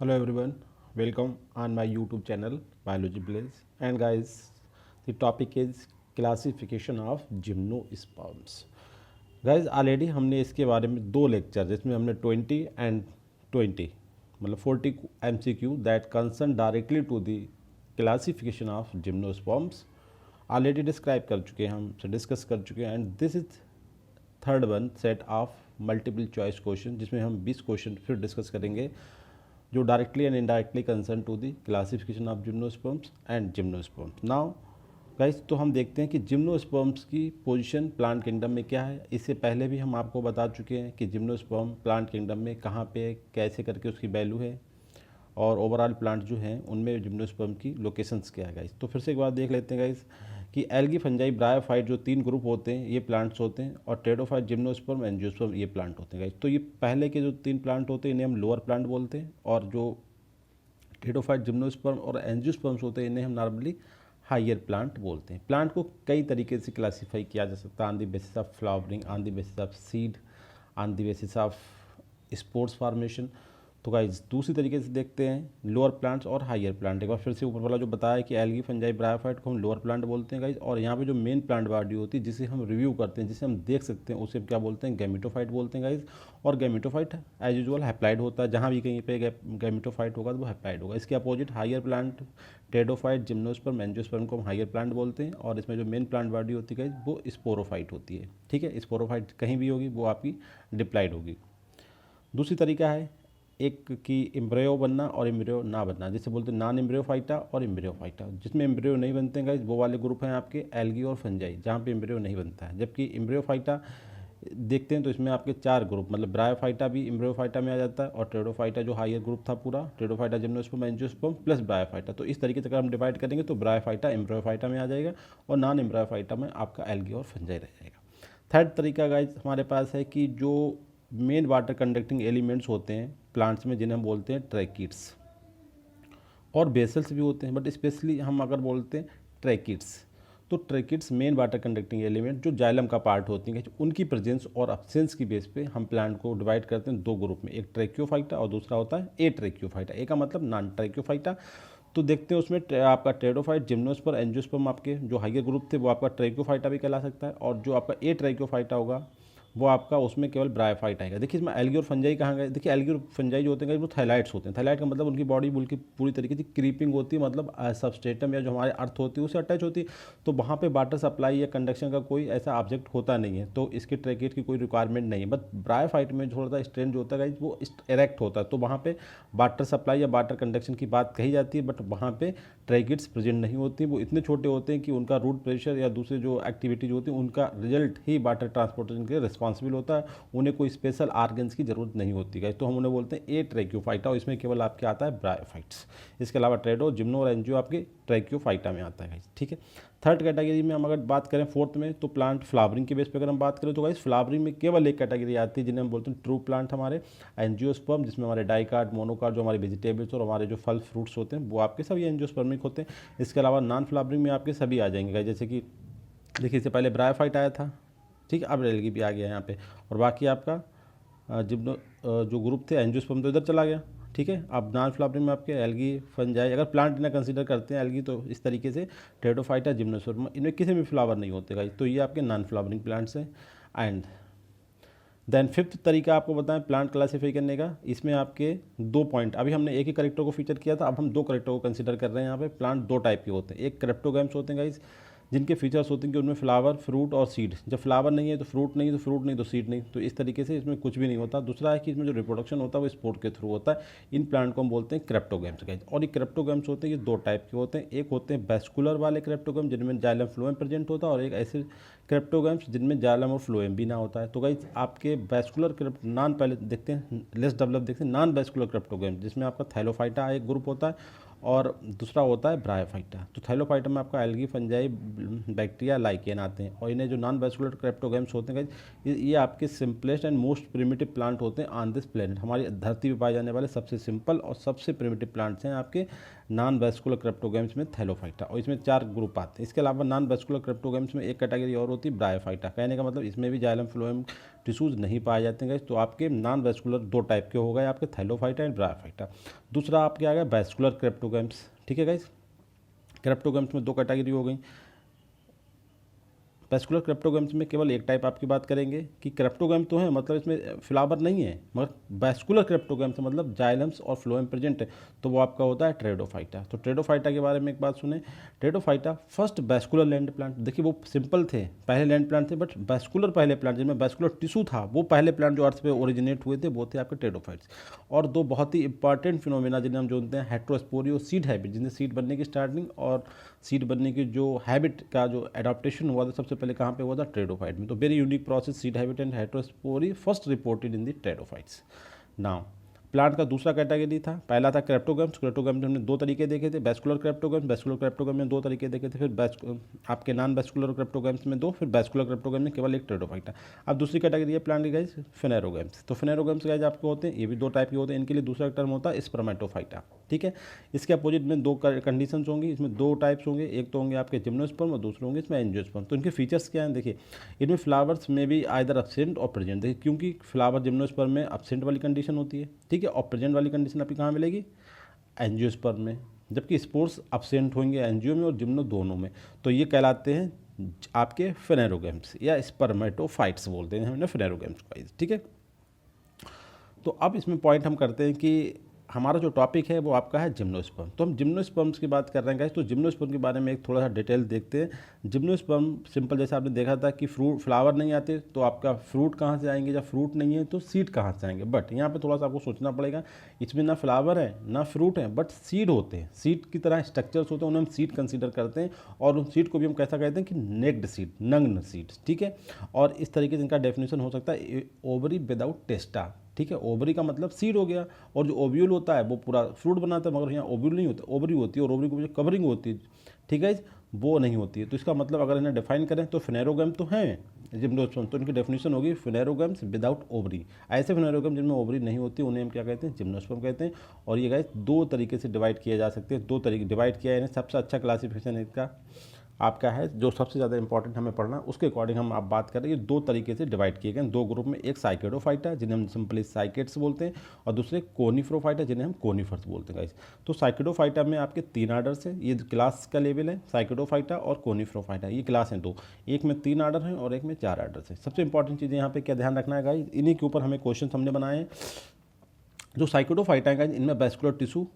Hello everyone, welcome on my YouTube channel Biology Blaze. And guys, the topic is classification of gymnosperms. Guys, already हमने इसके बारे में दो lecture जिसमें हमने 20 एंड 20 मतलब 40 MCQ that concern directly to the classification of gymnosperms already describe कर चुके हैं, हम डिस्कस कर चुके हैं। And this is third one set of multiple choice question जिसमें हम 20 क्वेश्चन फिर डिस्कस करेंगे जो directly and indirectly concern to the classification of gymnosperms and gymnosperms. Now guys, तो हम देखते हैं कि जिम्नोस्पर्म्स की पोजीशन प्लांट किंगडम में क्या है। इससे पहले भी हम आपको बता चुके हैं कि जिम्नोस्पर्म प्लांट किंगडम में कहाँ पे कैसे करके उसकी वैल्यू है और ओवरऑल प्लांट जो हैं उनमें जिम्नोस्पर्म की लोकेशंस क्या है गाइस। तो फिर से एक बार देख लेते हैं गाइस कि एल्गी, फंजाई, ब्रायोफाइट जो तीन ग्रुप होते हैं ये प्लांट्स होते हैं, और टेरोफाइट, जिम्नोस्पर्म, एंजियोस्पर्म ये प्लांट होते हैं गाइस। तो ये पहले के जो तीन प्लांट होते हैं इन्हें हम लोअर प्लांट बोलते हैं, और जो टेरोफाइट, जिम्नोस्पर्म और एंजियोस्पर्म्स होते हैं इन्हें हम नॉर्मली हायर प्लांट बोलते हैं। प्लांट को कई तरीके से क्लासीफाई किया जा सकता है, on the basis of flowering, on the basis of seed, on the basis of sports formation. तो गाइज दूसरी तरीके से देखते हैं लोअर प्लांट्स और हायर प्लांट। एक बार फिर से ऊपर वाला जो बताया कि एल्गी, फंजाई, ब्रायोफाइट को हम लोअर प्लांट बोलते हैं गाइज, और यहाँ पे जो मेन प्लांट बॉडी होती है जिसे हम रिव्यू करते हैं, जिसे हम देख सकते हैं, उसे क्या बोलते हैं, गैमेटोफाइट बोलते हैं गाइज। और गैमेटोफाइट एज यूजुअल हैप्लाइड होता है, जहाँ भी कहीं पे गैमेटोफाइट होगा तो वो हैप्लाइड होगा। इसके opposite higher plant pteridophyte, gymnosperm, angiosperm को हम हायर प्लांट बोलते हैं, और इसमें जो मेन प्लांट बॉडी होती है गाइज वो स्पोरोफाइट होती है। ठीक है, स्पोरोफाइट कहीं भी होगी वो आपकी डिप्लाइड होगी। दूसरी तरीका है एक कि एम्ब्रियो बनना और एम्ब्रियो ना बनना, जिसे बोलते हैं नॉन एम्ब्रियो फाइटा और एम्ब्रियो फाइटा। जिसमें एम्ब्रियो नहीं बनते हैं गाइस वो वाले ग्रुप हैं आपके एल्गी और फंजाई, जहाँ पे एम्ब्रियो नहीं बनता है। जबकि एम्ब्रियो फाइटा देखते हैं तो इसमें आपके चार ग्रुप, मतलब ब्रायोफाइटा भी एम्ब्रियो फाइटा में आ जाता है, और टेरोफाइटा जो हायर ग्रुप था पूरा, टेरोफाइटा, जिम्नोस्पर्म, एंजियोस्पर्म प्लस ब्रायोफाइटा। तो इस तरीके से अगर हम डिवाइड करेंगे तो ब्रायोफाइटा एम्ब्रियोफाइटा में आ जाएगा, और नॉन एम्ब्रियोफाइटा में आपका एल्गी और फंजाई रह जाएगा। थर्ड तरीका गाइस हमारे पास है कि जो मेन वाटर कंडक्टिंग एलिमेंट्स होते हैं प्लांट्स में जिन्हें हम बोलते हैं ट्रैकिड्स, और बेसल्स भी होते हैं, बट स्पेशली हम अगर बोलते हैं ट्रैकिड्स, तो tracheids main water conducting element जो जाइलम का पार्ट होती हैं, उनकी प्रेजेंस और अब्सेंस की बेस पे हम प्लांट को डिवाइड करते हैं दो ग्रुप में, एक ट्रैक्योफाइटा और दूसरा होता है ए ट्रैक्योफाइटा। ए का मतलब नॉन ट्रैक्योफाइटा। तो देखते हैं उसमें आपका टेरोफाइट, जिम्नोस्पर्म, एंजियोस्पर्म आपके जो हाइयर ग्रुप थे वो आपका ट्रैक्योफाइटा भी कहला सकता है, और जो आपका ए ट्रैक्योफाइटा होगा वो आपका उसमें केवल ब्रायोफाइट आएगा। देखिए इसमें एल्गी और फंजाई कहाँ गए, देखिए एल्गी और फंजाई जो होते हैं वो थाइलाइट्स होते हैं। थाइलाइट का मतलब उनकी बॉडी बिल्कुल पूरी तरीके से क्रीपिंग होती है, मतलब सबस्ट्रेटम या जो हमारे अर्थ होती है उससे अटैच होती है, तो वहाँ पे वाटर सप्लाई या कंडक्शन का कोई ऐसा ऑब्जेक्ट होता नहीं है, तो इसके ट्रैकेट की कोई रिक्वायरमेंट नहीं है। बट ब्रायोफाइट में थोड़ा सा स्ट्रेन जो होता है वो इरेक्ट होता है, तो वहाँ पे वाटर सप्लाई या वाटर कंडक्शन की बात कही जाती है, बट वहाँ पे ट्रैकेट्स प्रेजेंट नहीं होती। वो इतने छोटे होते हैं कि उनका रूट प्रेशर या दूसरे जो एक्टिविटीज होती हैं उनका रिजल्ट ही वाटर ट्रांसपोर्टेशन के लिए रिस्पॉन्सिबल होता है, उन्हें कोई स्पेशल आर्गन्स की जरूरत नहीं होती है। तो हम उन्हें बोलते हैं ए ट्रैक्योफाइटा, और इसमें केवल आपके आता है ब्रायोफाइट्स। इसके अलावा ट्रेडो, जिम्नो और एंजियो आपके ट्रैक्योफाइटा में आता है। ठीक है, थर्ड कैटेगरी में हम अगर बात करें फोर्थ में, तो प्लांट फ्लावरिंग के बेस पे अगर हम बात करें तो गाइस फ्लावरिंग में केवल एक कैटेगरी आती है जिन्हें हम बोलते हैं ट्रू प्लांट, हमारे एंजियोस्पर्म, जिसमें हमारे डाइकार्ड, मोनोकार्ड जो हमारे वेजिटेबल्स और हमारे जो फल फ्रूट्स होते हैं वो आपके सभी एंजियोस्पर्मिक होते हैं। इसके अलावा नॉन फ्लावरिंग में आपके सभी आ जाएंगे गाइस, जैसे कि देखिए इससे पहले ब्रायोफाइट आया था, ठीक है, अब एल्गी भी आ गया यहाँ पे, और बाकी आपका जिम्नो जो ग्रुप थे एंजियोस्पर्म तो इधर चला गया। ठीक है, अब नॉन फ्लावरिंग में आपके एल्गी, फंजाई, अगर प्लांट ना कंसीडर करते हैं एल्गी तो इस तरीके से टेरोफाइटा, जिम्नोस्पर्म, इनमें किसी में फ्लावर नहीं होते गाइस, तो ये आपके नॉन फ्लावरिंग प्लांट्स हैं। एंड देन फिफ्थ तरीका आपको बताएं प्लांट क्लासीफाई करने का, इसमें आपके दो पॉइंट, अभी हमने एक ही करेक्टर को फीचर किया था, अब हम दो करेक्टर को कंसीडर कर रहे हैं। यहाँ पे प्लांट दो टाइप के होते हैं, एक क्रिप्टोगैम्स होते हैं गाइस जिनके फीचर्स होते हैं कि उनमें फ्लावर, फ्रूट और सीड, जब फ्लावर नहीं है तो फ्रूट नहीं, तो फ्रूट नहीं तो सीड नहीं, तो इस तरीके से इसमें कुछ भी नहीं होता। दूसरा है कि इसमें जो रिप्रोडक्शन होता है वो स्पोर्ट के थ्रू होता है। इन प्लांट को हम बोलते हैं क्रिप्टोगैम्स गाइस, और ये क्रिप्टोगैम्स होते हैं ये दो टाइप के होते हैं, एक होते हैं वेस्कुलर वाले क्रिप्टोगैम जिनमें जाइलम फ्लोएम प्रेजेंट होता है, और एक ऐसे क्रिप्टोगैम्स जिनमें जाइलम और फ्लोएम भी ना होता है। तो गाइस आपके वेस्कुलर नॉन, पहले देखते हैं लेस डेवलप देखते हैं नॉन वेस्कुलर क्रिप्टोगैम, जिसमें आपका थैलोफाइटा एक ग्रुप होता है और दूसरा होता है ब्रायोफाइटा। तो थैलोफाइटा में आपका एल्गी, फंजाई, बैक्टीरिया, लाइकेन आते हैं, और इन्हें जो नॉन वेस्कुलर क्रिप्टोगैम्स होते हैं ये आपके simplest and most primitive plant होते हैं ऑन दिस प्लेनेट। हमारी धरती पर पाए जाने वाले सबसे सिंपल और सबसे प्रिमिटिव प्लांट्स हैं आपके नॉन वेस्कुलर क्रिप्टोगैम्स में थैलोफाइटा, और इसमें चार ग्रुप आते हैं। इसके अलावा नॉन वेस्कुलर क्रिप्टोगैम्स में एक कैटेगरी और होती है ब्रायोफाइटा। कहने का मतलब इसमें भी जाइलम फ्लोएम टिश्यूज़ नहीं पाए जाते हैं गाइस। तो आपके नॉन वेस्कुलर दो टाइप के हो गए आपके, थैलोफाइटा एंड ब्रायोफाइटा। दूसरा आपके आ गया वेस्कुलर क्रिप्टोगैम्स, ठीक है गाइस। क्रिप्टोगैम्स में दो कैटेगरी हो गई। वेस्कुलर क्रिप्टोगैम्स में केवल एक टाइप आपकी बात करेंगे कि क्रिप्टोगैम तो है, मतलब इसमें फ्लावर नहीं है, मगर वेस्कुलर क्रिप्टोगैम से मतलब जाइलम्स और फ्लोएम प्रेजेंट है, तो वो आपका होता है ट्रेडोफाइटा। तो ट्रेडोफाइटा के बारे में एक बात सुने। ट्रेडोफाइटा फर्स्ट वेस्कुलर लैंड प्लांट, देखिए वो सिंपल थे, पहले लैंड प्लांट थे, बट वेस्कुलर पहले प्लांट जिनमें वेस्कुलर टिश्यू था, वो पहले प्लांट जो अर्थ पे ओरिजिनेट हुए थे वो थे आपके ट्रेडोफाइट्स। और दो बहुत ही इंपॉर्टेंट फिनोमेना जिन्हें हम जानते हैं हेट्रोस्पोरियो सीड हैबिट, जिन्हें सीड बनने की स्टार्टिंग और सीड बनने की जो हैबिट का जो एडाप्टेशन हुआ था सबसे पहले कहाँ पे हुआ था, ट्रेडोफाइट में। तो very unique process seed habit and heterospory first reported in the pteridophytes. Now plant का दूसरा कैटेगरी था, पहला था क्रिप्टोगैम्स। क्रिप्टोगैम्स हमने दो तरीके देखे थे, वेस्कुलर क्रिप्टोगैम्स, वेस्कुलर क्रिप्टोगैम में दो तरीके देखे थे, फिर आपके नॉन वेस्कुलर क्रिप्टोगैम्स में दो, फिर वेस्कुलर क्रिप्टोगैम में केवल एक ट्रेडोफाइटा। अब दूसरी कैटेगरी है प्लांट की गाइस फेनेरोगैम्स। तो फेनेरोगैम्स गाइस आपके होते हैं, ये भी दो टाइप के होते हैं, इनके लिए दूसरा टर्म होता है स्पर्मेटोफाइटा, ठीक है। इसके अपोजिट में दो कंडीशंस होंगी, इसमें दो टाइप्स होंगे, एक तो होंगे आपके जिम्नोस्पर्म और दूसरे होंगे इसमें एंजियोस्पर्म। तो इनके फीचर्स क्या हैं देखिए, इनमें फ्लावर्स में भी आइदर एब्सेंट और प्रेजेंट, देखिए क्योंकि फ्लावर जिम्नोस्पर्म में एब्सेंट वाली कंडीशन होती है, ठीक है, और प्रेजेंट वाली कंडीशन आपकी कहाँ मिलेगी, एंजियोस्पर्म में, जबकि स्पोर्स एब्सेंट होंगे एंजियो में और जिम्नो दोनों में। तो ये कहलाते हैं आपके फेनेरोगैम्स या स्पर्मेटोफाइट्स बोलते हैं हमने फेनेरोगैम्स का, ठीक है। तो अब इसमें पॉइंट हम करते हैं कि हमारा जो टॉपिक है वो आपका है जिम्नोस्पर्म। तो हम जिम्नोस्पर्म्स की बात कर रहे हैं गाइस, तो जिम्नोस्पर्म के बारे में एक थोड़ा सा डिटेल देखते हैं। जिम्नोस्पर्म सिंपल जैसे आपने देखा था कि फ्रूट फ्लावर नहीं आते तो आपका फ्रूट कहाँ से आएंगे, जब फ्रूट नहीं है तो सीड कहाँ से आएंगे। बट यहाँ पे थोड़ा सा आपको सोचना पड़ेगा, इसमें ना फ्लावर है ना फ्रूट है, बट सीड होते हैं, सीड की तरह स्ट्रक्चर्स होते हैं, उन्हें हम सीड कंसिडर करते हैं। और उन सीड को भी हम कैसा कहते हैं कि नेक्ड सीड, नग्न सीड, ठीक है। और इस तरीके से इनका डेफिनेशन हो सकता है ओवरी विदाउट टेस्टा, ठीक है। ओवरी का मतलब सीड हो गया, और जो ओव्यूल होता है वो पूरा फ्रूट बनाता है, मगर यहाँ ओव्यूल नहीं होता, ओवरी होती है, और ओवरी को जो कवरिंग होती है, ठीक है, वो नहीं होती है। तो इसका मतलब अगर इन्हें डिफाइन करें तो फेनेरोगैम तो हैं जिम्नोस्पर्म, तो इनकी डेफिनेशन होगी फेनेरोगैम्स विदाउट ओवरी। ऐसे फेनेरोगैम जिनमें ओवरी नहीं होती उन्हें हम क्या कहते हैं, जिम्नोस्पर्म कहते हैं। और ये गाइस दो तरीके से डिवाइड किए जा सकते हैं, दो तरीके डिवाइड किया है इन्हें। सबसे अच्छा क्लासिफिकेशन इसका आपका है, जो सबसे ज़्यादा इंपॉर्टेंट हमें पढ़ना है उसके अकॉर्डिंग हम आप बात करें, ये दो तरीके से डिवाइड किए गए दो ग्रुप में, एक साइकेडोफाइटा जिन्हें हम सिंपली साइकेट्स बोलते हैं, और दूसरे कोनिफ्रोफाइटा जिन्हें हम कोनिफर्स बोलते हैं गाइस। तो साइकेडोफाइटा में आपके तीन आर्डर्स हैं, ये क्लास का लेवल है, साइकेडोफाइटा और कोनिफ्रोफाइटा, ये क्लास हैं दो, एक में तीन आर्डर हैं और एक में चार आर्डर्स हैं। सबसे इंपॉर्टेंट चीज़ें यहाँ पे क्या ध्यान रखना है गाइस, इन्हीं के ऊपर हमें क्वेश्चन हमने बनाए हैं। जो साइकेडोफाइटा है गाइस, इनमें वेस्कुलर टिश्यू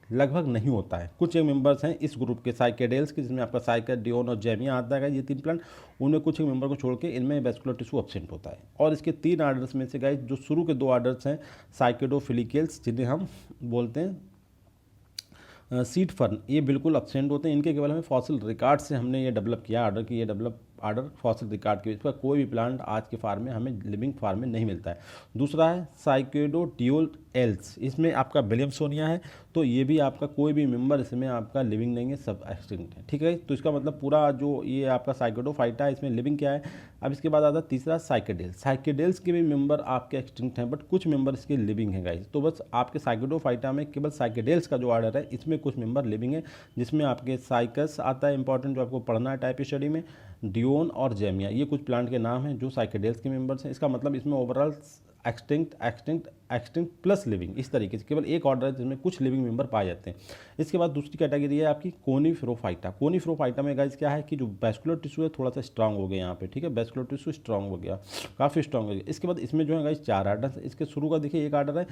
लगभग नहीं होता है। कुछ एक मेंबर्स हैं इस ग्रुप के साइकेडेल्स के, जिसमें आपका साइकेड, डियोन और जेमिया आता है, ये तीन प्लांट, उनमें कुछ एक मेंबर को छोड़ के इनमें वेस्कुलर टिश्यू एब्सेंट होता है। और इसके तीन आर्डर्स में से गाइस जो शुरू के दो आर्डर्स हैं साइकेडोफिलिकल्स, जिन्हें हम बोलते हैं सीड फर्न, ये बिल्कुल एब्सेंट होते हैं। इनके केवल हमें फॉसिल रिकॉर्ड से हमने ये डेवलप किया आर्डर की, ये डेवलप आर्डर फॉसिल रिकॉर्ड के, इसका कोई भी प्लांट आज के फार्म में हमें लिविंग फार्म में नहीं मिलता है। दूसरा है साइकेडोटियोल एल्स, इसमें आपका विलियमसोनिया है, तो ये भी आपका कोई भी मेंबर इसमें आपका लिविंग नहीं है, सब एक्सटिंक्ट है, ठीक है। तो इसका मतलब पूरा जो ये आपका साइकेडोफाइटा है इसमें लिविंग क्या है। अब इसके बाद आता है तीसरा साइकेडेल्स, साइकेडेल्स के भी मेंबर आपके एक्सटिंक्ट हैं, बट कुछ मेंबर इसके लिविंग है गाइस। तो बस आपके साइकेडोफाइटा में केवल साइकेडेल्स का जो आर्डर है इसमें कुछ मेंबर लिविंग है, जिसमें आपके साइकस आता है इंपॉर्टेंट, जो आपको पढ़ना है टाइप स्टडी में, डियोन और जेमिया, ये कुछ प्लांट के नाम हैं जो साइकेडेल्स के मेंबर्स हैं। इसका मतलब इसमें ओवरऑल एक्सटिंक्ट प्लस लिविंग, इस तरीके से केवल एक ऑर्डर है जिसमें कुछ लिविंग मेंबर पाए जाते हैं। इसके बाद दूसरी कैटेगरी है आपकी कोनिफ्रोफाइटा। कोनिफ्रोफाइटा में गाइस क्या है कि जो वेस्कुलर टिश्यू है थोड़ा सा स्ट्रांग हो गया यहाँ पे, ठीक है, वेस्कुलर टिश्यू स्ट्रांग हो गया, काफ़ी स्ट्रांग हो गया। इसके बाद इसमें जो है गाइस चार आर्डर, इसके शुरू का देखिए एक आर्डर है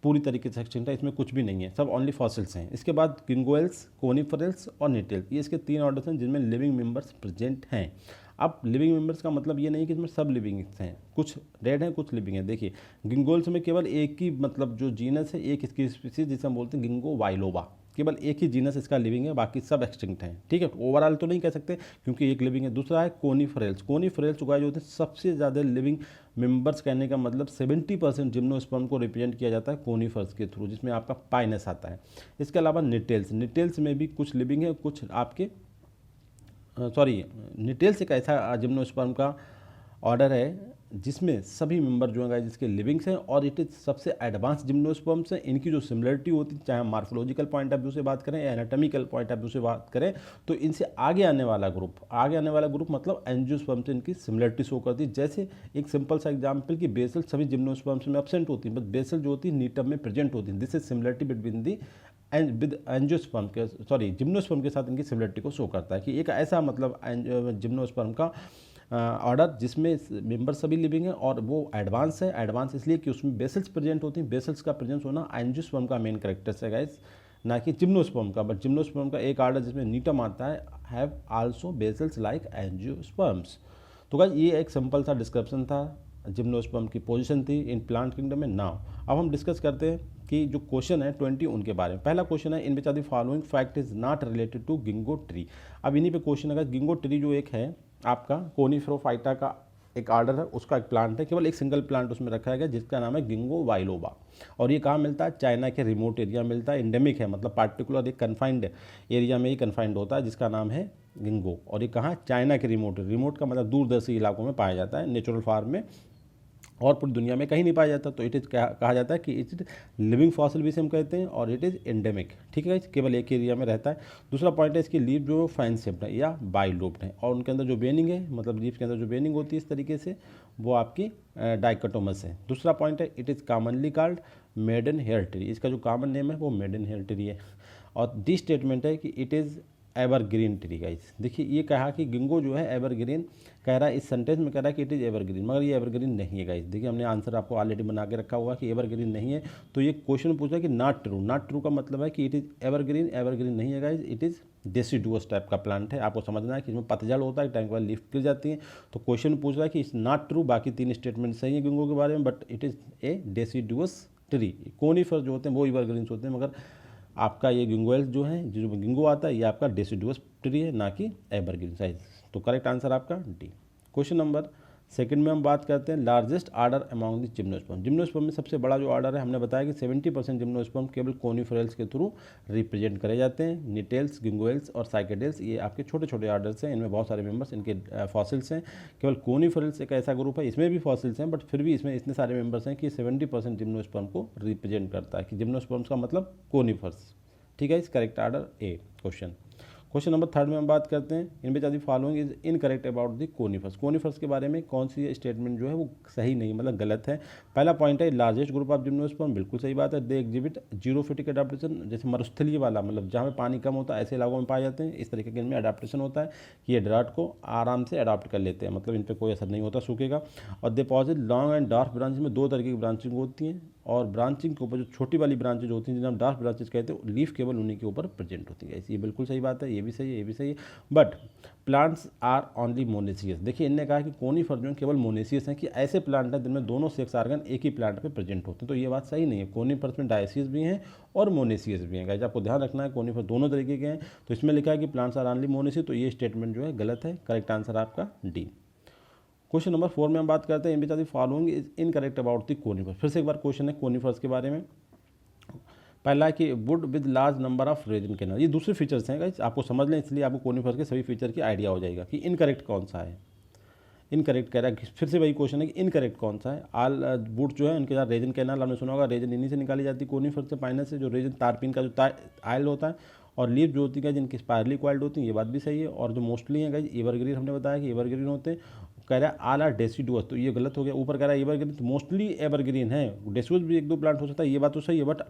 पूरी तरीके से एक्सटिंक्ट है, इसमें कुछ भी नहीं है, सब ओनली फॉसिल्स हैं। इसके बाद किंगोएल्स, कोनिफरेल्स और निटेल्स, ये इसके तीन ऑर्डर्स हैं जिनमें लिविंग मेंबर्स प्रेजेंट हैं। अब लिविंग मेंबर्स का मतलब ये नहीं कि इसमें सब लिविंग हैं, कुछ डेड हैं कुछ लिविंग हैं। देखिए गिंगोल्स में केवल एक ही मतलब जो जीनस है, एक इसकी स्पीसीज जिसे हम बोलते हैं गिंगो वाइलोबा, केवल एक ही जीनस इसका लिविंग है, बाकी सब एक्सटिंक्ट हैं, ठीक है। ओवरऑल तो नहीं कह सकते क्योंकि एक लिविंग है। दूसरा है कोनिफरेल्स, कोनिफरेल्स उगाए जो होते हैं सबसे ज़्यादा लिविंग मेंबर्स, कहने का मतलब 70% जिम्नोस्पर्म को रिप्रेजेंट किया जाता है कोनिफर्स के थ्रू, जिसमें आपका पाइनस आता है। इसके अलावा निटेल्स, निटेल्स में भी कुछ लिविंग है, कुछ आपके निटेल्स एक ऐसा जिम्नोस्पर्म का ऑर्डर है जिसमें सभी मेंबर जो हैं जिसके लिविंग्स हैं, और इट इज सबसे एडवांस जिम्नोस्पर्म्स हैं। इनकी जो सिमिलरिटी होती है, चाहे हम मार्फोलॉजिकल पॉइंट ऑफ व्यू से बात करें या एनाटॉमिकल पॉइंट ऑफ व्यू से बात करें, तो इनसे आगे आने वाला ग्रुप मतलब एंजियोस्पर्म से इनकी सिमिलरिटी शो करती है। जैसे एक सिंपल सा एग्जाम्पल कि बेसल सभी जिम्नोस्पर्म्स में एब्सेंट होती है, बट बेसल जो होती है नीटम में प्रेजेंट होती है। This is similarity between the with angiosperm के जिम्नोस्पर्म के साथ इनकी सिमिलरिटी को शो करता है कि एक ऐसा मतलब जिम्नोस्पर्म का ऑर्डर जिसमें मेंबर सभी लिविंग हैं और वो एडवांस है। एडवांस इसलिए कि उसमें बेसल्स प्रेजेंट होती हैं। बेसल्स का प्रेजेंस होना एंजियोस्पर्म का मेन कैरेक्टर्स है गाइस, ना कि जिम्नोस्पर्म का। बट जिम्नोस्पर्म का एक ऑर्डर जिसमें नीटम आता है have also vessels like angiosperms. तो गाइस ये एक सिंपल सा डिस्क्रिप्शन था, जिम्नोस्पर्म की पोजीशन थी इन प्लांट किंगडम में। नाउ अब हम डिस्कस करते हैं कि जो क्वेश्चन है 20 उनके बारे में। पहला क्वेश्चन है in which are the following fact is not related to ginkgo tree. अब इन्हीं पे क्वेश्चन है। गिंगो ट्री जो एक है आपका कोनिफेरोफाइटा का एक आर्डर है, उसका एक प्लांट है, केवल एक सिंगल प्लांट उसमें रखा गया जिसका नाम है गिंगो वाइलोबा। और ये कहाँ मिलता है? चाइना के रिमोट एरिया मिलता है। इंडेमिक है, मतलब पार्टिकुलर एक कन्फाइंड एरिया में ही कन्फाइंड होता है जिसका नाम है गिंगो। और ये कहाँ? चाइना के रिमोट का मतलब दूरदर्शी इलाकों में पाया जाता है, नेचुरल फार्म में, और पूरी दुनिया में कहीं नहीं पाया जाता। तो इट इज़ कहा जाता है कि इट इज लिविंग फॉसिल भी से हम कहते हैं, और इट इज़ एंडेमिक। ठीक है, केवल एक एरिया में रहता है। दूसरा पॉइंट है इसकी लीव जो फैन शेप्ड है या बाइलोब्ड है, और उनके अंदर जो बेनिंग है, मतलब लीव के अंदर जो बेनिंग होती है इस तरीके से, वो आपकी डाइकोटोमस है। दूसरा पॉइंट है it is commonly called maidenhair tree. इसका जो कॉमन नेम है वो मेडन हेयर ट्री है। और दी स्टेटमेंट है कि it is evergreen tree. Guys देखिए, ये कहा कि गिंगो जो है एवरग्रीन, कह रहा है इस सेंटेंस में कह रहा है कि इट इज़ एवरग्रीन, मगर ये एवरग्रीन नहीं है। गाइस देखिए, हमने आंसर आपको ऑलरेडी बना के रखा हुआ कि एवरग्रीन नहीं है। तो ये क्वेश्चन पूछा है कि नॉट ट्रू। नॉट ट्रू का मतलब है कि इट इज़ एवरग्रीन, एवरग्रीन नहीं है guys, it is deciduous type का प्लांट है। आपको समझना है कि इसमें पतझड़ होता है, टाइम के बाद लीफ गिर जाती है। तो क्वेश्चन पूछ रहा है कि इट्स नॉट ट्रू। बाकी तीन स्टेटमेंट सही है गिंगो के बारे में, but it is a deciduous tree. Conifer जो होते हैं वो एवरग्रीन्स होते हैं, मगर आपका ये गिंगोएल्स जो है, जो गिंगो आता है, ये आपका डेसिडुअस ट्री है, ना कि एवरग्रीन साइज। तो करेक्ट आंसर आपका डी। क्वेश्चन नंबर सेकंड में हम बात करते हैं largest order among the gymnosperm. Gymnosperm में सबसे बड़ा जो आर्डर है, हमने बताया कि 70% जिम्नोस्पर्म केवल कोनिफेरल्स के थ्रू रिप्रेजेंट करे जाते हैं। निटेल्स, गिंगोएल्स और साइकेडेल्स ये आपके छोटे छोटे आर्डर्स हैं। इनमें बहुत सारे मेंबर्स, इनके फॉसिल्स हैं। केवल कोनिफेरल्स एक ऐसा ग्रुप है, इसमें भी फॉसिल्स हैं, बट फिर भी इसमें इतने सारे मेंबर्स हैं कि 70% जिम्नोस्पर्म को रिप्रेजेंट करता है। कि जिम्नोस्पर्म्स का मतलब कोनिफर्स। ठीक है, इस करेक्ट आर्डर ए क्वेश्चन। क्वेश्चन नंबर थर्ड में हम बात करते हैं इनमें आदि following is incorrect about the conifers. Conifers के बारे में कौन सी स्टेटमेंट जो है वो सही नहीं, मतलब गलत है। पहला पॉइंट है लार्जेस्ट ग्रुप ऑफ जिम्नोस्पर्म, बिल्कुल सही बात है। दे एग्जिबिट जीरोफिटिक अडाप्टेशन, जैसे मरुस्थलीय वाला, मतलब जहाँ पे पानी कम होता है ऐसे इलाकों में पाए जाते हैं। इस तरीके के इनमें अडाप्टेशन होता है कि ये ड्राट को आराम से अडाप्ट कर लेते हैं, मतलब इन पर कोई असर नहीं होता सूखेगा। और deposit long and dark branch में दो तरीके की ब्रांचिंग होती हैं, और ब्रांचिंग के ऊपर जो छोटी वाली ब्रांचेज होती हैं जिन्हें हम डार्क ब्रांचेज कहते हैं, लीफ केवल उन्हीं के ऊपर प्रेजेंट होती है। ये बिल्कुल सही बात है, ये भी सही है, ये भी सही है। But plants are only monoecious. देखिए, इनने कहा कि कोनिफर जो केवल मोनेसियस हैं, कि ऐसे प्लांट हैं जिनमें दोनों सेक्स आर्गन एक ही प्लांट पे प्रेजेंट होते हैं। तो ये बात सही नहीं है। कोनिफर्स में डायसियस भी हैं और मोनेसियस भी हैं। गाइस आपको ध्यान रखना है, कोनिफर दोनों तरीके के हैं। तो इसमें लिखा है कि प्लांट्स आर ओनली मोनेसियस, तो ये स्टेटमेंट जो है गलत है। करेक्ट आंसर आपका डी। क्वेश्चन नंबर 4 में हम बात करते हैं in which are the following is incorrect about the conifer. फिर से एक बार क्वेश्चन है कोनिफर्स के बारे में। पहला है कि wood with large number of resin canal. ये दूसरे फीचर्स हैं गाइस, आपको समझ लें, इसलिए आपको कोनिफर के सभी फीचर की आइडिया हो जाएगा कि इनकरेक्ट कौन सा है। इनकरेक्ट कह रहा है, फिर से वही क्वेश्चन है कि इनकरेक्ट कौन सा है। आल वुड जो है उनके साथ रेजन कैनल, आपने सुना होगा, रेजन इन्हीं से निकाली जाती है कोनिफर से, पाइनस से। जो रेजन तारपीन का जो आयल होता है, और लीफ जो होती है जिनकी स्पायरली क्वाइल्ड होती है, ये बात भी सही है। और जो मोस्टली है गाइस एवरग्रीन, हमने बताया कि एवरग्रीन होते हैं। कह रहा है आल आर डेसिडुअस, तो ये गलत हो गया। ऊपर कह रहा है एवरग्रीन, तो मोस्टली एवरग्रीन है। डेसिडुअस भी एक दो प्लांट हो सकता है, ये बात तो सही है। बट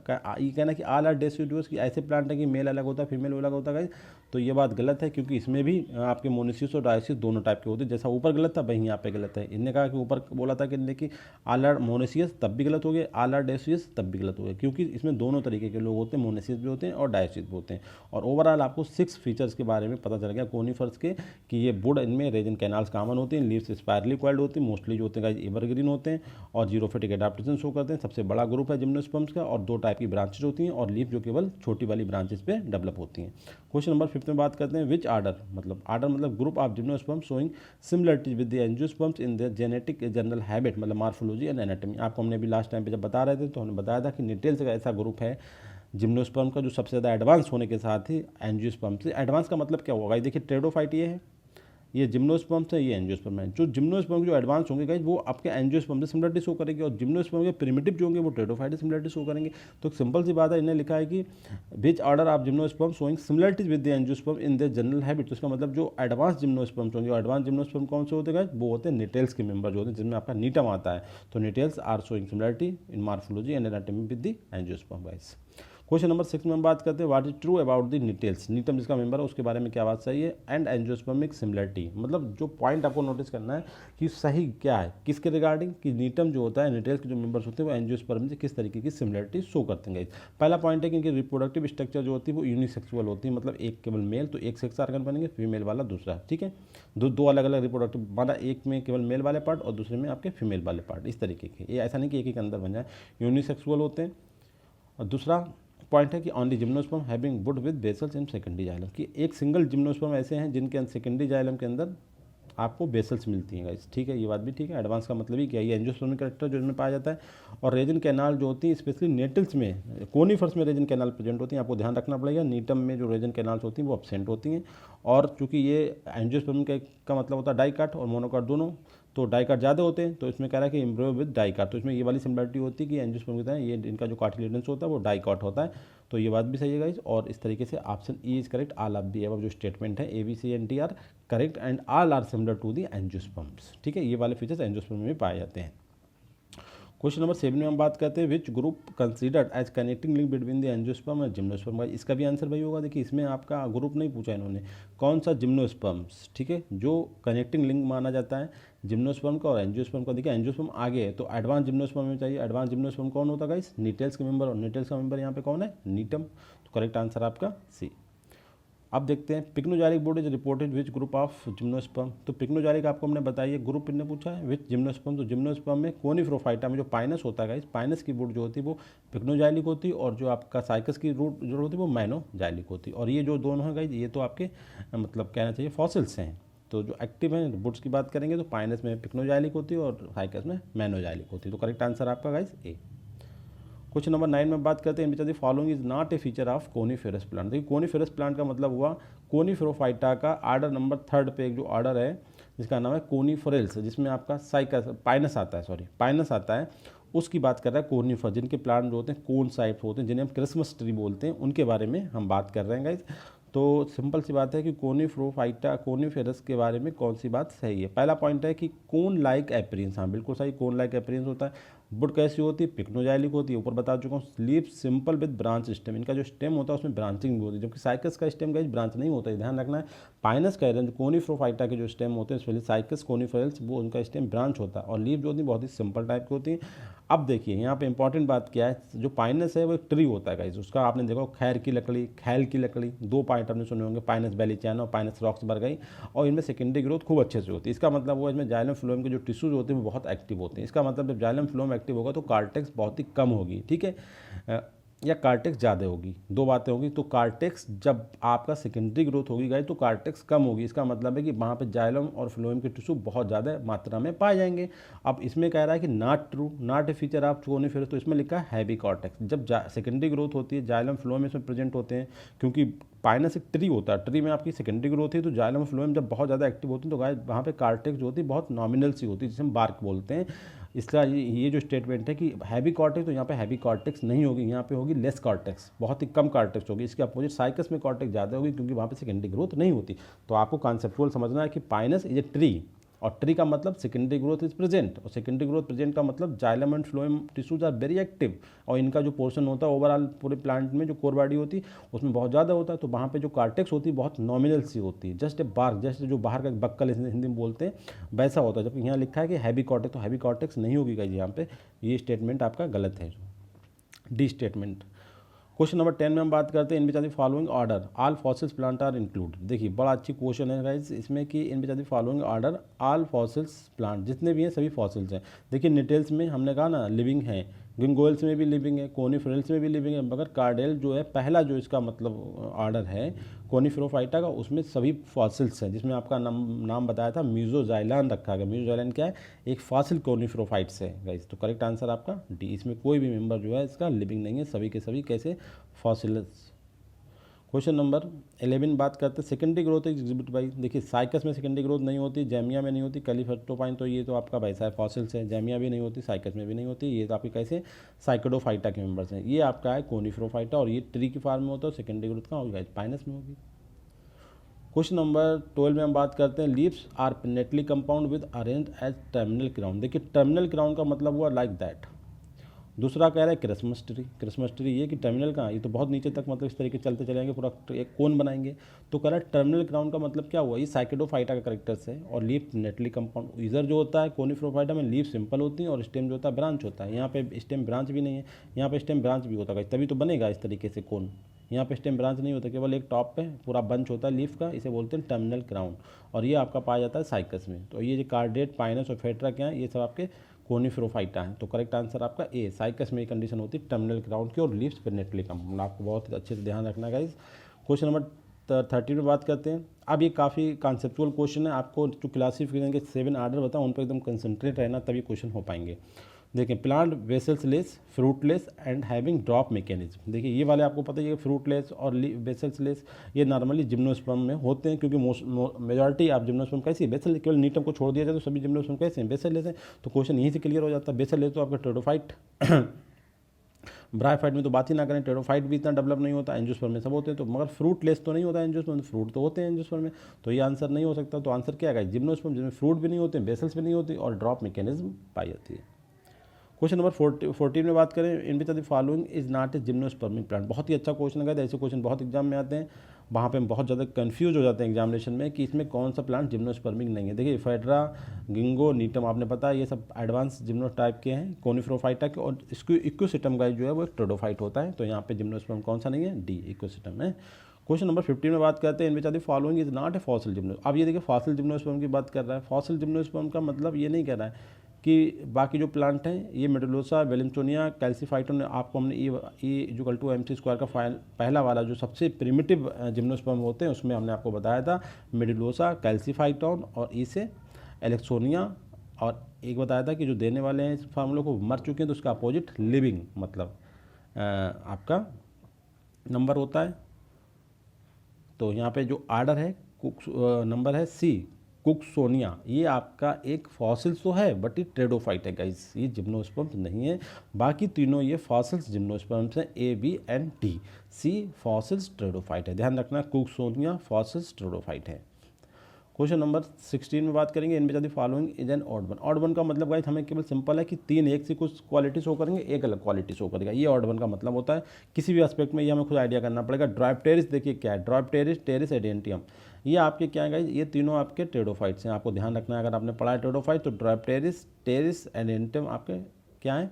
ये कहना कि आल आर डेसिडुअस, कि ऐसे प्लांट है कि मेल अलग होता है फीमेल अलग होता है, तो ये बात गलत है, क्योंकि इसमें भी आपके मोनेसियस और डायसिस दोनों टाइप के होते हैं। जैसा ऊपर गलत था वहीं यहाँ पे गलत है। इनने कहा कि ऊपर बोला था कि आल आर मोनेसियस, तब भी गलत हो गया। आल आर डेसियस, तब भी गलत हो गया, क्योंकि इसमें दोनों तरीके के लोग होते हैं, मोनेसियस भी होते हैं और डायसिस भी होते हैं। और ओवरऑल आपको 6 फीचर्स के बारे में पता चल गया कोनिफर्स के, कि ये वुड, इनमें रेजन कैनाल्स कॉमन होते हैं, लीव्स स्पायरली क्वाइल्ड होती हैं, मोस्टली जो होते हैं एवरग्रीन होते हैं, और जीरोफिटिक एडाप्टेशन शो करते हैं। सबसे बड़ा ग्रुप है जिम्नोस्पर्म्स का, और 2 टाइप की ब्रांचेज होती हैं, और लीफ जो केवल छोटी वाली ब्रांचेज पे डेवलप होती हैं। क्वेश्चन नंबर 5 में बात करते हैं विच आर्डर मतलब group of gymnosperms showing similarity with the angiosperms in the genetic general habit, मतलब मार्फोलॉजी एंड एनाटॉमी। आपको हमने भी लास्ट टाइम पे जब बता रहे थे तो हमने बताया था कि निटेल्स का ऐसा ग्रुप है जिम्नोस्पर्म का जो सबसे ज़्यादा एडवांस होने के साथ ही एंजियोस्पर्म से। एडवांस का मतलब क्या होगा? देखिए, ट्रेडोफाइट ये है, ये जिम्नोस्पर्म्स है, ये एंजियोस्पर्म है। जो जिम्नोस्पर्म जो एडवांस होंगे गाइस वो आपके एंजियोस्पर्म से सिमिलरिटी शो करेंगे, और जिम्नोस्पर्म के प्रिमिटिव जो होंगे वो टेरोफाइट से सिमिलरिटी शो करेंगे। तो सिंपल सी बात है, इन्हें लिखा है कि which order of gymnosperm showing similarities with the angiosperm in the general habit. तो इसका मतलब जो एडवांस जिम्नोस्पर्म्स होंगे, एडवांस जिम्नोस्पर्म कौन से होते हैं, वो होते हैं निटेल्स के मेंबर जो होते हैं, जिनमें आपका नीटम आता है। तो Gnetales are showing similarity in morphology and anatomy with the angiosperm guys. Question number 6 में हम बात करते हैं what is true about the Gnetales. Gnetum जिसका मेंबर है उसके बारे में क्या बात सही है, एंड एंजियोस्पर्मिक सिमिलरिटी। मतलब जो पॉइंट आपको नोटिस करना है कि सही क्या है किसके रिगार्डिंग, कि नीटम जो होता है, निटेल्स के जो मेंबर्स होते हैं वो एंजियोस्पर्म से किस तरीके की सिमिलरिटी शो करते हैं। पहला पॉइंट है कि इनकी रिप्रोडक्टिव स्ट्रक्चर जो होती है वो यूनिसेक्सुअल होती है, मतलब एक केवल मेल, तो एक सेक्स आर्गन बनेंगे, फीमेल वाला दूसरा, ठीक है। दो अलग अलग रिप्रोडक्टिव, माना एक में केवल मेल वाले पार्ट और दूसरे में आपके फीमेल वाले पार्ट, इस तरीके के। ये ऐसा नहीं कि एक ही के अंदर बन जाए, यूनिसेक्सुअल होते हैं। और दूसरा पॉइंट है कि only gymnosperm having would with vessels in secondary xylem, कि एक सिंगल जिम्नोस्पर्म ऐसे हैं जिनके सेकेंडरी जाइलम के अंदर आपको बेसल्स मिलती हैं गाइस, ठीक है। ये बात भी ठीक है। एडवांस का मतलब ही क्या है, ये एंजियोस्पर्मिक कैरेक्टर जो इनमें पाया जाता है। और रेजन कैनाल जो होती है स्पेशली नेटल्स में, कोनीफर्स में रेजन कैनाल प्रेजेंट होती हैं, आपको ध्यान रखना पड़ेगा। नीटम में जो रेजन कैनाल्स होती हैं वो एब्सेंट होती हैं। और चूंकि ये एंजियोस्पर्मिक का मतलब होता है डाइकाट और मोनोकाट दोनों, तो डाइकाट ज़्यादा होते हैं, तो इसमें कह रहा है कि एम्ब्रियो विद डाइकाट। तो इसमें ये वाली सिमिलरिटी होती है कि एंजियोस्पर्म होता है, ये इनका जो कार्टिलेडन्स होता है वो डाइकाट होता है। तो ये बात भी सही है गाइस। और इस तरीके से option E is correct, all of the above जो स्टेटमेंट है A B C and D are correct and all are similar to the angiosperms, ठीक है। ये वाले फीचर्स एंजियोस्पर्म में पाए जाते हैं। क्वेश्चन नंबर 7 में हम बात करते हैं which group considered as connecting link between the angiosperm और जिम्नोस्पर्म। इसका भी आंसर वही होगा। देखिए इसमें आपका ग्रुप नहीं पूछा इन्होंने, कौन सा जिम्नोस्पर्म्स, ठीक है, जो कनेक्टिंग लिंक माना जाता है जिम्नोस्पर्म का और एंजियोस्पर्म का। देखिए एंजियोस्पर्म आगे है तो एडवांस जिम्नोस्पर्म में चाहिए। एडवांस जिम्नोस्पर्म कौन होता है गाइस, निटेल्स के मेंबर, और निटेल्स का मेंबर यहाँ पे कौन है, नीटम। तो करेक्ट आंसर आपका सी। अब देखते हैं pycnoxylic board is reported which group of gymnosperm. तो पिक्नोजाइलिक आपको हमने बताइए ग्रुप इनने पूछा है विच जिम्नोस्पर्म। तो जिम्नोस्पर्म में कोनिफेरोफाइटा में जो पाइनस होता है, इस पाइनस की बोर्ड जो होती है वो पिक्नोजाइलिक होती है, और जो आपका साइकस की रूट जो होती है वो मैनोजाइलिक होती है। और ये जो दोनों हैं गाइस ये तो आपके मतलब कहना चाहिए फॉसिल्स हैं। तो जो एक्टिव हैं बुड्स की बात करेंगे तो पाइनस में पिक्नोजाइलिक होती है और साइकस में मैनोजाइलिक होती है। तो करेक्ट आंसर आपका गाइस ए। क्वेश्चन नंबर 9 में बात करते हैं विच of the following is not A feature of coniferous plant. देखिए कोनीफेरस प्लांट का मतलब हुआ कोनीफेरोफाइटा का ऑर्डर नंबर 3 पे एक जो ऑर्डर है जिसका नाम है कोनीफेरल्स, जिसमें आपका साइकस पाइनस आता है, सॉरी पाइनस आता है, उसकी बात कर रहा है कोनीफर, जिनके प्लांट जो होते हैं कोन साइप होते हैं, जिन्हें हम क्रिसमस ट्री बोलते हैं, उनके बारे में हम बात कर रहे हैं गाइज। तो सिंपल सी बात है कि कोनीफेरोफाइटा कोनीफेरस के बारे में कौन सी बात सही है। पहला पॉइंट है कि कोन लाइक एपीरेंस, हाँ बिल्कुल सही, कोन लाइक एपीरेंस होता है। बुड कैसी होती है, पिक्नोजाइलिक होती है, ऊपर बता चुका हूँ। Leaf simple with branch stem, इनका जो स्टेम होता है उसमें ब्रांचिंग भी होती है, जबकि साइकस का स्टेम गाइज ब्रांच नहीं होता है, ध्यान रखना है। पाइनस का जो कोनीफेरोफाइटा के जो स्टेम होते हैं स्पेशली साइकस कोनीफेरल्स, वो उनका स्टेम ब्रांच होता है, और लीफ जो होती है बहुत ही सिंपल टाइप की होती है। अब देखिए यहाँ पे इंपॉर्टेंट बात क्या है, जो पाइनस है वो एक ट्री होता है गाइज, उसका आपने देखो खैर की लकड़ी, खैल की लकड़ी, दो पार्ट आपने सुने होंगे, पाइनस बैलिचाना और पाइनस रॉक्सबर्गी, और इनमें सेकेंडरी ग्रोथ खूब अच्छे से होती है। इसका मतलब वो इसमें जाइलम फ्लोएम के जो टिश्यूज होते हैं वो बहुत एक्टिव होते हैं। इसका मतलब जब जाइलम फ्लोएम एक्टिव होगा तो कार्टेक्स बहुत ही कम होगी, ठीक है, या कार्टेक्स ज़्यादा होगी, दो बातें होगी। तो कार्टेक्स जब आपका सेकेंडरी ग्रोथ होगी गाइस तो कार्टेक्स कम होगी, इसका मतलब है कि वहाँ पे जाइलम और फ्लोएम के टिश्यू बहुत ज़्यादा मात्रा में पाए जाएंगे। अब इसमें कह रहा है कि not true, not a feature of coniferous, तो इसमें लिखा है हैवी कार्टेक्स। जब सेकेंडरी ग्रोथ होती है जाइलम फ्लोएम इसमें प्रेजेंट होते हैं, क्योंकि पाइनस एक ट्री होता है, ट्री में आपकी सेकेंडरी ग्रोथ है, तो जाइलम फ्लोएम जब बहुत ज़्यादा एक्टिव होती है तो गाइस वहाँ पे कार्टेक्स जो होती है बहुत नॉमिनल सी होती है, जिसे हम बार्क बोलते हैं। इसका ये जो स्टेटमेंट है कि हैवी कॉर्टेक्स, तो यहाँ पे हैवी कॉर्टेक्स नहीं होगी, यहाँ पे होगी लेस कॉर्टेक्स, बहुत ही कम कॉर्टेक्स होगी। इसके अपोजिट साइकस में कॉर्टेक्स ज़्यादा होगी क्योंकि वहाँ पे सेकेंडरी ग्रोथ नहीं होती। तो आपको कॉन्सेप्चुअल समझना है कि पाइनस इज ए ट्री, और ट्री का मतलब सेकेंडरी ग्रोथ इज प्रेजेंट, और सेकेंडरी ग्रोथ प्रेजेंट का मतलब xylem and phloem tissues are very active, और इनका जो पोर्शन होता है ओवरऑल पूरे प्लांट में जो कोर बॉडी होती है उसमें बहुत ज़्यादा होता है। तो वहाँ पे जो कार्टेक्स होती है बहुत नॉमिनल सी होती है, जस्ट ए बार्क, जस्ट जो बाहर का बक्कल हिंदी में बोलते हैं वैसा होता है। जब यहाँ लिखा है कि हैवी कॉर्टेक्स, तो हैवी कॉर्टेक्स नहीं होगी गाइस, यहाँ पे ये स्टेटमेंट आपका गलत है, डी स्टेटमेंट। क्वेश्चन नंबर 10 में हम बात करते हैं in which of the following order all fossils plant are include. देखिए बड़ा अच्छी क्वेश्चन है गाइस इसमें कि in which of the following order all fossils plant, जितने भी हैं सभी फॉसिल्स हैं। देखिए निटेल्स में हमने कहा ना लिविंग है, गिंगोइल्स में भी लिविंग है, कोनीफेरल्स में भी लिविंग है, मगर कार्डेल जो है पहला जो इसका मतलब ऑर्डर है कोनीफेरोफाइटा का, उसमें सभी फॉसिल्स हैं, जिसमें आपका नाम बताया था मीजोजाइलान रखा गया। मीजोजाइलान क्या है, एक फॉसिल कोनीफेरोफाइट्स है गाइस। तो करेक्ट आंसर आपका डी, इसमें कोई भी मेंबर जो है इसका लिविंग नहीं है, सभी के सभी कैसे फॉसिल्स। क्वेश्चन नंबर 11 बात करते हैं सेकेंडरी ग्रोथ एग्जिबिट बाई। देखिए साइकस में सेकेंडरी ग्रोथ नहीं होती, जैमिया में नहीं होती, कैलीफेक्टोपाइन तो ये तो आपका वैसा है फॉसिल्स है, जैमिया भी नहीं होती, साइकस में भी नहीं होती। ये तो आपके कैसे साइकोडोफाइटा के मेंबर्स हैं। ये आपका है कोनिफेरोफाइटा और ये ट्री की फार्म में होता है। सेकेंडरी ग्रोथ कहाँ होगी? पाइनस में होगी। क्वेश्चन नंबर 12 में हम बात करते हैं leaves are pinnately compound with arrange as terminal crown. देखिए टर्मिनल क्राउन का मतलब हुआ लाइक दैट। दूसरा कह रहा है क्रिसमस ट्री। क्रिसमस ट्री ये कि टर्मिनल कहाँ, ये तो बहुत नीचे तक मतलब इस तरीके चलते चले जाएंगे, पूरा एक कोन बनाएंगे। तो कह रहा है टर्मिनल क्राउन का मतलब क्या हुआ? ये साइकोडोफाइटा का करेक्टर्स है और लीफ नेटली कंपाउंड। इधर जो होता है कोनिफेरोफाइटा में लीफ सिंपल होती है और स्टेम जो होता है ब्रांच होता है। यहाँ पे स्टेम ब्रांच भी नहीं है, यहाँ पे स्टेम ब्रांच भी होता है, तभी तो बनेगा इस तरीके से कोन। यहाँ पे स्टेम ब्रांच नहीं होता, केवल एक टॉप पे पूरा बंच होता है लीफ का, इसे बोलते हैं टर्मिनल क्राउन। और ये आपका पाया जाता है साइकस में। तो ये जो कार्डेट, पाइनस और फेट्रा क्या है, ये सब आपके कोनिफेरोफाइटा है। तो करेक्ट आंसर आपका ए, साइकस में ये कंडीशन होती है टर्मिनल क्राउन की और लीव्स पिनेटली कंपाउंड। आपको बहुत अच्छे से ध्यान रखना गाइस। क्वेश्चन नंबर 30 में बात करते हैं। अब ये काफ़ी कॉन्सेप्चुअल क्वेश्चन है, आपको जो क्लासिफिकेशन के 7 आर्डर बताऊँ उन पर एकदम कंसंट्रेट रहना, तभी क्वेश्चन हो पाएंगे। देखिए plant vessels less, fruitless and having drop mechanism. देखिए ये वाले आपको पता है, ये फ्रूटलेस और वेसल्स लेस ये नॉर्मली जिम्नोस्पर्म में होते हैं, क्योंकि मेजॉरिटी आप जिम्नोस्पर्म कैसी है बेसल, केवल नीटम को छोड़ दिया जाए तो सभी जिम्नोस्पर्म कैसे हैं बेसल लेस हैं। तो क्वेश्चन यहीं से क्लियर हो जाता है। बेसल लेस तो आपका टेरोफाइट ब्रायोफाइट में तो बात ही ना करें, टेरोफाइट भी इतना डेवलप नहीं होता, एंजियोस्पर्म में सब होते हैं। तो मगर फ्रूटलेस तो नहीं होता एंजियोस्पर्म, फ्रूट तो होते हैं एंजियोस्पर्म में। तो ये आंसर नहीं हो सकता। तो आंसर क्या है? जिम्नोस्पर्म जिसमें फ्रूट भी नहीं होते, बेसल्स भी नहीं होती और ड्रॉप मैकेनिज्म पाई जाती है। क्वेश्चन नंबर 14 में बात करें, in which of the following is not a gymnospermic plant. बहुत ही अच्छा क्वेश्चन है, ऐसे क्वेश्चन बहुत एग्जाम में आते हैं, वहाँ पे हम बहुत ज़्यादा कंफ्यूज हो जाते हैं एग्जामिनेशन में कि इसमें कौन सा प्लांट जिम्नोस्पर्मिक नहीं है। देखिए फेड्रा, गिंगो, नीटम आपने पता है ये सब एडवांस जिम्नो टाइप के हैं कोनिफेरोफाइटा के, और इसको इक्विसिटम गाइस जो है वो एक ट्रेडोफाइट होता है। तो यहाँ पे जिम्नोस्पर्म कौन सा नहीं है? डी, इक्विसिटम है। क्वेश्चन नंबर 15 में बात करते हैं, in which of the following is not a fossil gymno. अब ये देखिए फॉसिल जिम्नोस्पर्म की बात कर रहा है। फॉसिल जिम्नोस्पर्म का मतलब ये नहीं कह रहा है कि बाकी जो प्लांट हैं ये मेडुलोसा, वेलेंटोनिया, कैल्सीफाइटोन, आपको हमने E equal to MC square का पहला वाला जो सबसे प्रिमिटिव जिम्नोस्पर्म होते हैं उसमें हमने आपको बताया था मेडुलोसा, कैल्सीफाइटोन और ई से एलेक्सोनिया, और एक बताया था कि जो देने वाले हैं इस फार्मूले को मर चुके हैं तो उसका अपोजिट लिविंग मतलब आपका नंबर होता है। तो यहाँ पे जो आर्डर है नंबर है सी, कुकसोनिया। ये आपका एक फॉसिल्स तो है बट ये ट्रेडोफाइट है गाइस, ये जिम्नोस्पर्म्स नहीं है। बाकी तीनों ये फॉसिल्स जिम्नोस्पर्म्स हैं, A, B and D। C fossils pteridophyte है, ध्यान रखना, कुकसोनिया फॉसिल्स ट्रेडोफाइट है। क्वेश्चन नंबर 16 में बात करेंगे, इनमें the following is an odd one. Odd one का मतलब गाइस हमें केवल सिंपल है कि 3 एक से कुछ क्वालिटी शो करेंगे, एक अलग क्वालिटी शो करेगा, ये ऑड वन का मतलब होता है। किसी भी एस्पेक्ट में ये हमें खुद आइडिया करना पड़ेगा। ड्राइप्टेरिस देखिए क्या है, ड्राइप्टेरिस, टेरिस, एडेंटियम, ये आपके क्या है गाइस, ये तीनों आपके टेरोफाइट्स हैं। आपको ध्यान रखना है, अगर आपने पढ़ा है टेरोफाइट तो ड्राइप्टेरिस, टेरिस, एडेंटियम आपके क्या है,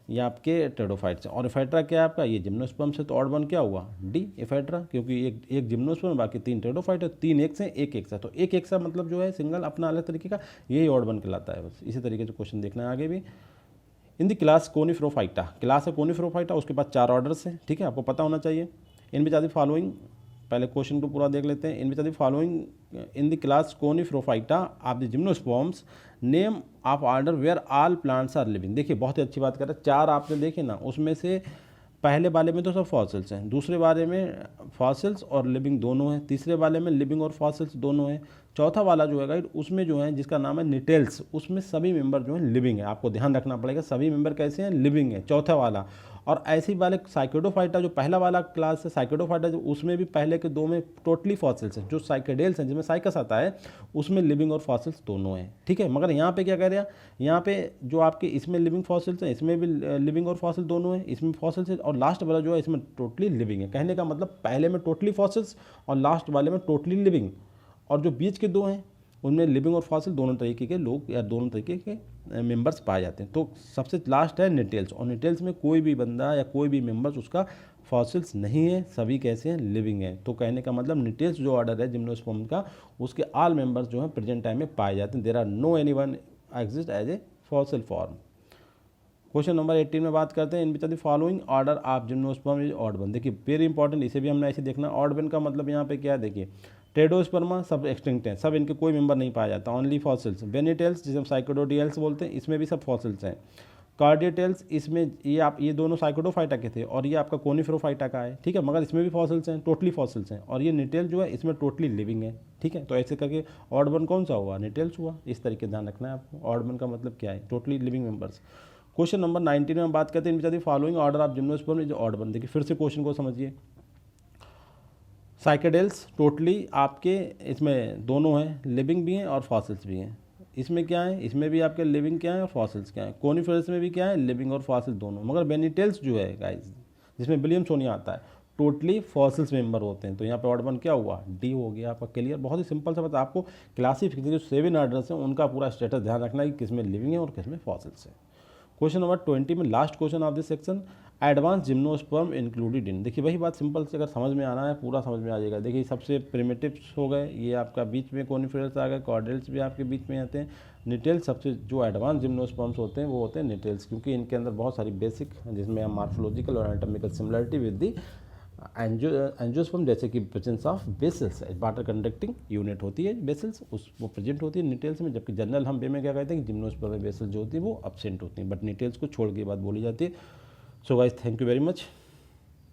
ये आपके टेरोफाइट्स हैं। और इफेट्रा क्या है आपका, ये जिम्नोस्पर्म से, तो ऑड वन क्या हुआ? डी, इफेट्रा, क्योंकि एक जिम्नोस्पर्म बाकी 3 टेरोफाइट है, 3 एक से एक एक सा, तो एक एक सा मतलब जो है सिंगल अपना अलग तरीके का, यही ऑड वन कहलाता है। बस इसी तरीके से क्वेश्चन देखना है आगे भी। इन द क्लास कोनिफेरोफाइटा, क्लास है कोनिफेरोफाइटा, उसके बाद 4 ऑर्डर्स हैं, ठीक है, आपको पता होना चाहिए। In which of the following, पहले क्वेश्चन को पूरा देख लेते हैं। In which of the following in the class Coniferophyta of the gymnosperms name of order where all plants are living. देखिए बहुत ही अच्छी बात कर रहे हैं, 4 आपने देखे ना, उसमें से पहले वाले में तो सब फॉसिल्स हैं, दूसरे वाले में फॉसिल्स और लिविंग दोनों हैं, तीसरे वाले में लिविंग और फॉसिल्स दोनों हैं, चौथा वाला जो है गाइड उसमें जो है जिसका नाम है निटेल्स, उसमें सभी मेंबर जो हैं लिविंग है। आपको ध्यान रखना पड़ेगा सभी मेंबर कैसे हैं, लिविंग है, चौथा वाला। और ऐसे ही वाले साइकोडोफाइटा जो पहला वाला क्लास है साइकोडोफाइटा, जो उसमें भी पहले के 2 में टोटली फॉसिल्स हैं। जो साइकेडेल्स हैं जिसमें साइकस आता है उसमें लिविंग और फॉसिल्स दोनों हैं, ठीक है। मगर यहाँ पे क्या कह रहे हैं, यहाँ पे जो आपके इसमें लिविंग फॉसिल्स हैं, इसमें भी लिविंग और फॉसिल दोनों हैं, इसमें फॉसिल्स है, और लास्ट वाला जो है इसमें टोटली लिविंग है। कहने का मतलब पहले में टोटली फॉसिल्स और लास्ट वाले में टोटली लिविंग, और जो बीच के 2 हैं उनमें लिविंग और फॉसिल दोनों तरीके के लोग या दोनों तरीके के मेंबर्स पाए जाते हैं। तो सबसे लास्ट है निटेल्स, और निटेल्स में कोई भी बंदा या कोई भी मेंबर्स उसका फॉसिल्स नहीं है, सभी कैसे हैं, लिविंग है। तो कहने का मतलब निटेल्स जो ऑर्डर है जिम्नोस्पर्म का, उसके ऑल मेंबर्स जो हैं प्रेजेंट टाइम में पाए जाते हैं। There are no anyone exist as a fossil form. Question number 18 में बात करते हैं, in which of the following order of gymnosperm is odd one. देखिए वेरी इंपॉर्टेंट, इसे भी हमने ऐसे देखना। ऑड वन का मतलब यहाँ पे क्या है, देखिए ट्रेडोस्पर्मा सब एक्सटिंक्ट हैं, सब इनके कोई मेंबर नहीं पाया जाता, ओनली फॉसिल्स। बेनिटेल्स जिसे हम साइकोडोडियल्स बोलते हैं, इसमें भी सब फॉसिल्स हैं। कार्डियोटेल्स इसमें ये दोनों साइकोडोफाइटा के थे और ये आपका कोनिफेरोफाइटा का है, ठीक है, मगर इसमें भी फॉसिल्स हैं, टोटली फॉसिल्स हैं, और ये निटेल जो है इसमें टोटली लिविंग है, ठीक है। तो ऐसे करके ऑड वन कौन सा हुआ, निटेल्स हुआ। इस तरीके ध्यान रखना है आपको, ऑड वन का मतलब क्या है, totally living members. Question number 19 में हम बात करते हैं in following order of gymnosperm जो ऑड वन। देखिए फिर से क्वेश्चन को समझिए, साइकेडेल्स टोटली आपके इसमें दोनों हैं, लिविंग भी हैं और फॉसिल्स भी हैं। इसमें क्या है, इसमें भी आपके लिविंग क्या है और फॉसिल्स क्या है। कोनिफेरस में भी क्या है, लिविंग और फॉसिल दोनों। मगर बेनिटेल्स जो है गाइस, जिसमें विलियमसोनिया आता है, टोटली फॉसिल्स मेंबर होते हैं। तो यहाँ पे ऑड वन क्या हुआ, डी हो गया आपका। क्लियर, बहुत ही सिंपल सा बात। आपको क्लासिफिकेशन जो 7 ऑर्डर्स हैं उनका पूरा स्टेटस ध्यान रखना है कि किसमें लिविंग है और किसमें फॉसिल्स है। क्वेश्चन नंबर 20 में last question of this section, advance gymnosperm included in. देखिए वही बात सिंपल से अगर समझ में आना है पूरा समझ में आ जाएगा। देखिए सबसे प्रिमिटिव्स हो गए, ये आपका बीच में कोनिफेरस आ गए, कॉर्डेल्स भी आपके बीच में आते हैं। निटेल्स सबसे जो एडवांस जिम्नोस्पर्म्स होते हैं वो होते हैं निटेल्स, क्योंकि इनके अंदर बहुत सारी बेसिक, जिसमें हम मार्फोलॉजिकल और anatomical similarity with the angiosperm, जैसे कि presence of vessels, water conducting unit होती है बेसल्स, वो प्रेजेंट होती है निटेल्स में। जबकि जनरल हम वे में क्या कहते हैं कि जिम्नोस्पर्म में बेसल्स जो होती है वो एब्सेंट होती हैं, बट निटेल्स को छोड़ के बात बोली जाती है। So guys, thank you very much.